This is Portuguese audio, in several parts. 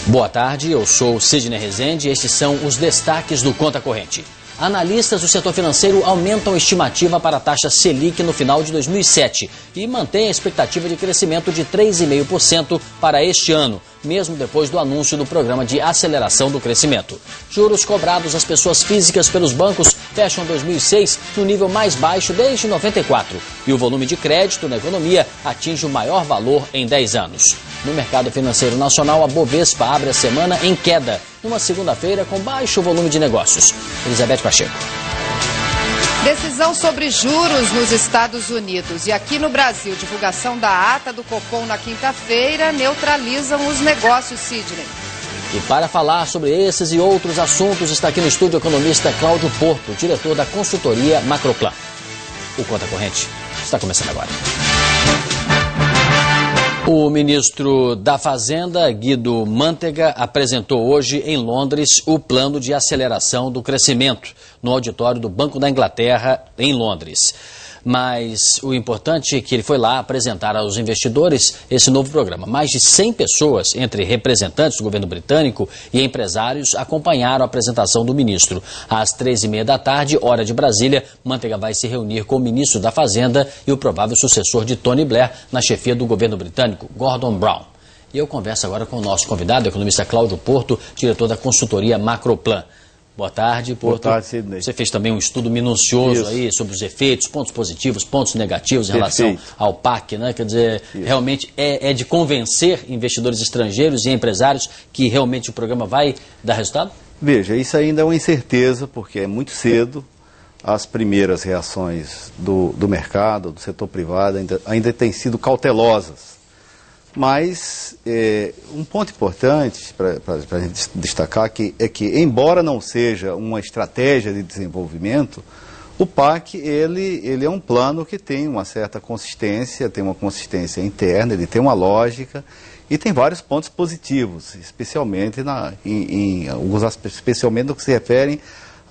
Boa tarde, eu sou Sidney Rezende e estes são os destaques do Conta Corrente. Analistas do setor financeiro aumentam a estimativa para a taxa Selic no final de 2007 e mantêm a expectativa de crescimento de 3,5% para este ano, mesmo depois do anúncio do programa de aceleração do crescimento. Juros cobrados às pessoas físicas pelos bancos fecham 2006 no nível mais baixo desde 94 e o volume de crédito na economia atinge o maior valor em 10 anos. No mercado financeiro nacional, a Bovespa abre a semana em queda, numa segunda-feira com baixo volume de negócios. Elizabeth Pacheco. Decisão sobre juros nos Estados Unidos e aqui no Brasil, divulgação da ata do Copom na quinta-feira neutralizam os negócios, Sidney. E para falar sobre esses e outros assuntos, está aqui no estúdio o economista Cláudio Porto, diretor da consultoria Macroplan. O Conta Corrente está começando agora. O ministro da Fazenda, Guido Mantega, apresentou hoje em Londres o plano de aceleração do crescimento no auditório do Banco da Inglaterra, em Londres. Mas o importante é que ele foi lá apresentar aos investidores esse novo programa. Mais de 100 pessoas, entre representantes do governo britânico e empresários, acompanharam a apresentação do ministro. Às 13h30 da tarde, hora de Brasília, Mantega vai se reunir com o ministro da Fazenda e o provável sucessor de Tony Blair na chefia do governo britânico, Gordon Brown. E eu converso agora com o nosso convidado, o economista Cláudio Porto, diretor da consultoria Macroplan. Boa tarde, Porto. Boa tarde, Sidney. Você fez também um estudo minucioso aí sobre os efeitos, pontos positivos, pontos negativos em relação ao PAC, né? Quer dizer, realmente é de convencer investidores estrangeiros e empresários que realmente o programa vai dar resultado? Veja, isso ainda é uma incerteza, porque é muito cedo. As primeiras reações do mercado, do setor privado, ainda têm sido cautelosas. Mas um ponto importante para a gente destacar é que, embora não seja uma estratégia de desenvolvimento, o PAC ele é um plano que tem uma certa consistência, tem uma consistência interna, ele tem uma lógica e tem vários pontos positivos, especialmente especialmente no que se refere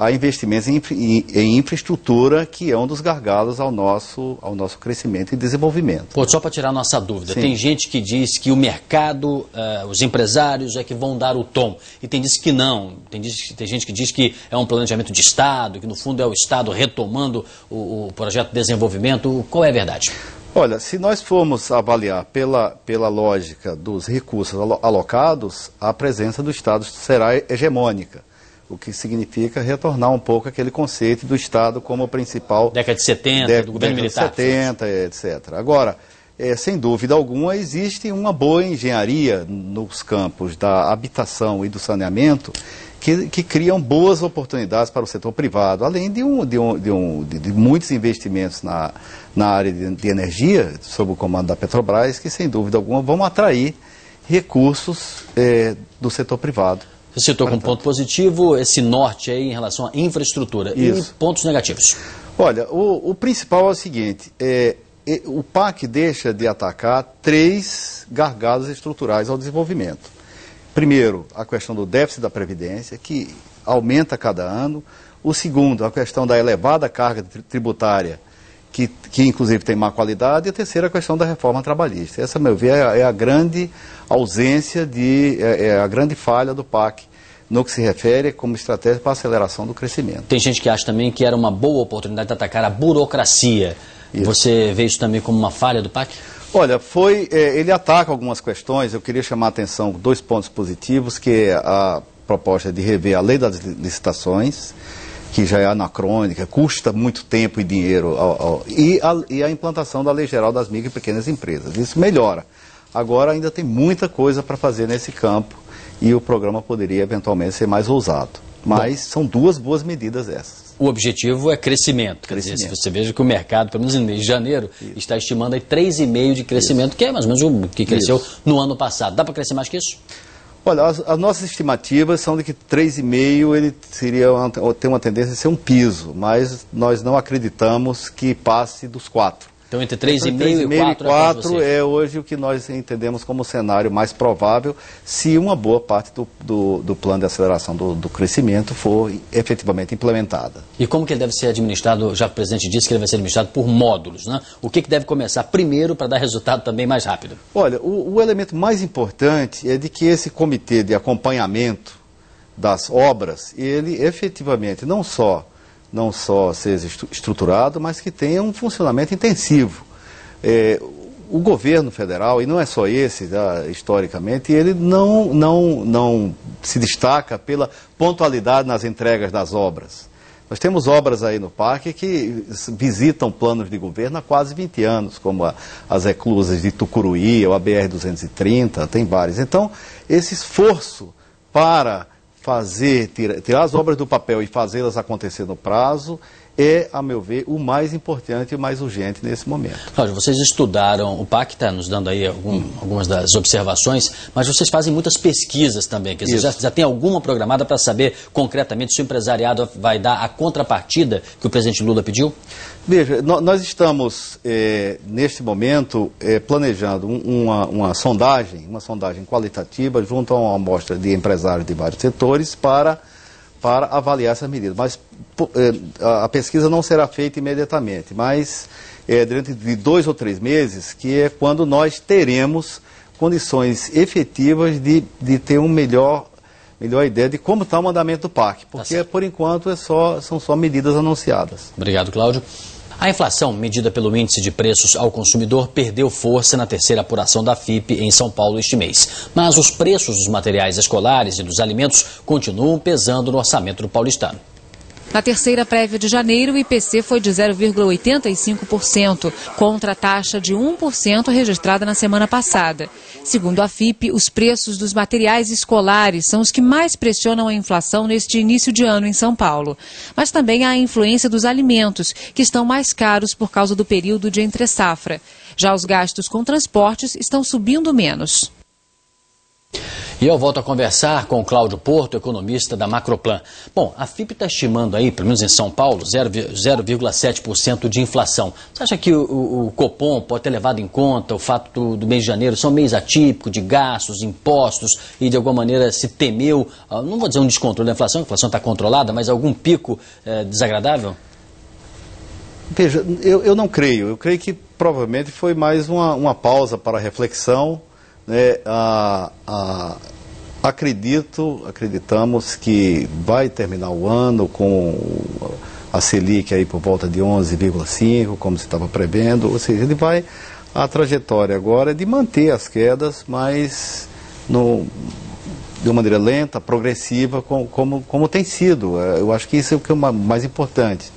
a investimentos em infraestrutura, que é um dos gargalos ao nosso crescimento e desenvolvimento. Pô, só para tirar nossa dúvida, Sim. Tem gente que diz que o mercado, os empresários é que vão dar o tom, e tem gente que não, tem gente que diz que é um planejamento de Estado, que no fundo é o Estado retomando o projeto de desenvolvimento. Qual é a verdade? Olha, se nós formos avaliar pela lógica dos recursos alocados, a presença do Estado será hegemônica. O que significa retornar um pouco aquele conceito do Estado como o principal... Década de 70, do governo militar. Década de 70, etc. Agora, sem dúvida alguma, existe uma boa engenharia nos campos da habitação e do saneamento que criam boas oportunidades para o setor privado, além de muitos investimentos na área de energia, sob o comando da Petrobras, que, sem dúvida alguma, vão atrair recursos do setor privado. Você citou como ponto positivo esse norte aí em relação à infraestrutura. Isso. E pontos negativos? Olha, o principal é o seguinte, o PAC deixa de atacar 3 gargalos estruturais ao desenvolvimento. Primeiro, a questão do déficit da Previdência, que aumenta a cada ano. O segundo, a questão da elevada carga tributária, que inclusive tem má qualidade. E a terceira, a questão da reforma trabalhista. Essa, a meu ver, é a grande ausência, a grande falha do PAC no que se refere como estratégia para a aceleração do crescimento. Tem gente que acha também que era uma boa oportunidade de atacar a burocracia. Isso. Você vê isso também como uma falha do PAC? Olha, ele ataca algumas questões. Eu queria chamar a atenção 2 pontos positivos, que é a proposta de rever a lei das licitações, que já é anacrônica, custa muito tempo e dinheiro, e a implantação da Lei Geral das Micro e Pequenas Empresas. Isso melhora. Agora ainda tem muita coisa para fazer nesse campo e o programa poderia eventualmente ser mais ousado. Mas são 2 boas medidas essas. O objetivo é crescimento. Quer dizer, se você veja que o mercado, pelo menos em mês de janeiro, está estimando aí 3,5% de crescimento, que é mais ou menos o que cresceu no ano passado. Dá para crescer mais que isso? Olha, as nossas estimativas são de que 3,5% ele tem uma tendência a ser um piso, mas nós não acreditamos que passe dos 4%. Então entre 3,5 e 4 é hoje o que nós entendemos como o cenário mais provável, se uma boa parte do plano de aceleração do crescimento for efetivamente implementada. E como que ele deve ser administrado, já que o presidente disse que ele vai ser administrado por módulos, né? O que deve começar primeiro para dar resultado também mais rápido? Olha, o elemento mais importante é de que esse comitê de acompanhamento das obras, ele efetivamente não só seja estruturado, mas que tenha um funcionamento intensivo. O governo federal, e não é só esse, historicamente, ele não se destaca pela pontualidade nas entregas das obras. Nós temos obras aí no parque que visitam planos de governo há quase 20 anos, como as eclusas de Tucuruí, ou a BR-230, tem várias. Então, esse esforço para tirar as obras do papel e fazê-las acontecer no prazo é, a meu ver, o mais importante e o mais urgente nesse momento. Cláudio, vocês estudaram, o PAC está nos dando aí algumas das observações, mas vocês fazem muitas pesquisas também, quer dizer, já tem alguma programada para saber concretamente se o empresariado vai dar a contrapartida que o presidente Lula pediu? Veja, nós estamos, neste momento, planejando uma sondagem qualitativa junto a uma amostra de empresários de vários setores para avaliar essas medidas. Mas a pesquisa não será feita imediatamente, mas dentro de 2 ou 3 meses, que é quando nós teremos condições efetivas de ter uma melhor ideia de como está o andamento do PAC, porque por enquanto são só medidas anunciadas. Obrigado, Cláudio. A inflação, medida pelo índice de preços ao consumidor, perdeu força na terceira apuração da FIPE em São Paulo este mês. Mas os preços dos materiais escolares e dos alimentos continuam pesando no orçamento do paulistano. Na terceira prévia de janeiro, o IPC foi de 0,85%, contra a taxa de 1% registrada na semana passada. Segundo a FIPE, os preços dos materiais escolares são os que mais pressionam a inflação neste início de ano em São Paulo. Mas também há a influência dos alimentos, que estão mais caros por causa do período de entre-safra. Já os gastos com transportes estão subindo menos. E eu volto a conversar com o Cláudio Porto, economista da Macroplan. Bom, a FIPE está estimando aí, pelo menos em São Paulo, 0,7% de inflação. Você acha que o Copom pode ter levado em conta o fato do mês de janeiro ser um mês atípico de gastos, impostos e de alguma maneira se temeu, não vou dizer um descontrole da inflação, a inflação está controlada, mas algum pico desagradável? Veja, eu não creio. Eu creio que provavelmente foi mais uma pausa para reflexão. Acreditamos que vai terminar o ano com a Selic aí por volta de 11,5, como se estava prevendo, ou seja, a trajetória agora é de manter as quedas, mas de uma maneira lenta, progressiva, como tem sido. Eu acho que isso é o que é mais importante.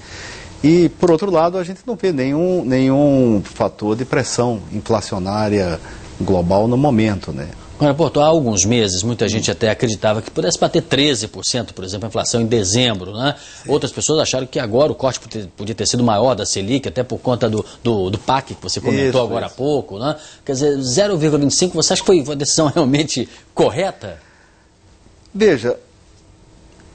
E, por outro lado, a gente não vê nenhum fator de pressão inflacionária global no momento, né? Agora, Porto, há alguns meses, muita gente até acreditava que pudesse bater 13%, por exemplo, a inflação em dezembro, né? Outras pessoas acharam que agora o corte podia ter sido maior da Selic, até por conta do PAC, que você comentou agora há pouco, né? Quer dizer, 0,25%, você acha que foi uma decisão realmente correta? Veja,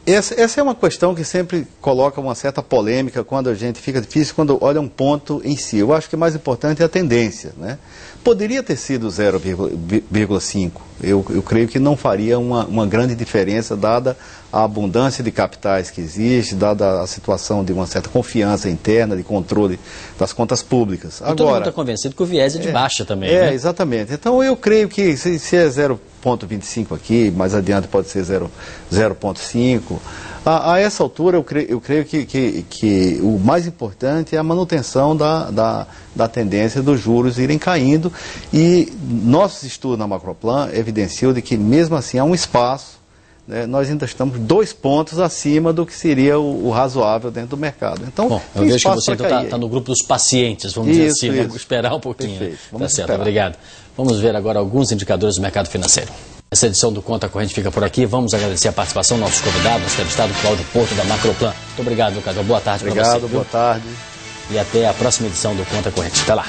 essa é uma questão que sempre coloca uma certa polêmica quando a gente fica difícil, quando olha um ponto em si. Eu acho que o mais importante é a tendência, né? Poderia ter sido 0,5%. Eu creio que não faria uma grande diferença, dada a abundância de capitais que existe, dada a situação de uma certa confiança interna, de controle das contas públicas. Agora, todo mundo está convencido que o viés é de baixa também, né? Exatamente. Então eu creio que se é 0,25 aqui, mais adiante pode ser 0,5. A essa altura eu creio que o mais importante é a manutenção da tendência dos juros irem caindo, e nossos estudos na Macroplan evidenciam de que mesmo assim há um espaço, né, nós ainda estamos 2 pontos acima do que seria o razoável dentro do mercado. Então, bom, eu vejo que você está no grupo dos pacientes, vamos dizer assim, vamos esperar um pouquinho. Perfeito. Vamos certo, esperar. Obrigado. Vamos ver agora alguns indicadores do mercado financeiro. Essa edição do Conta Corrente fica por aqui. Vamos agradecer a participação dos nossos convidados, nosso entrevistado Cláudio Porto, da Macroplan. Muito obrigado, Lucas. Boa tarde para você. Obrigado, boa tarde. E até a próxima edição do Conta Corrente. Até lá.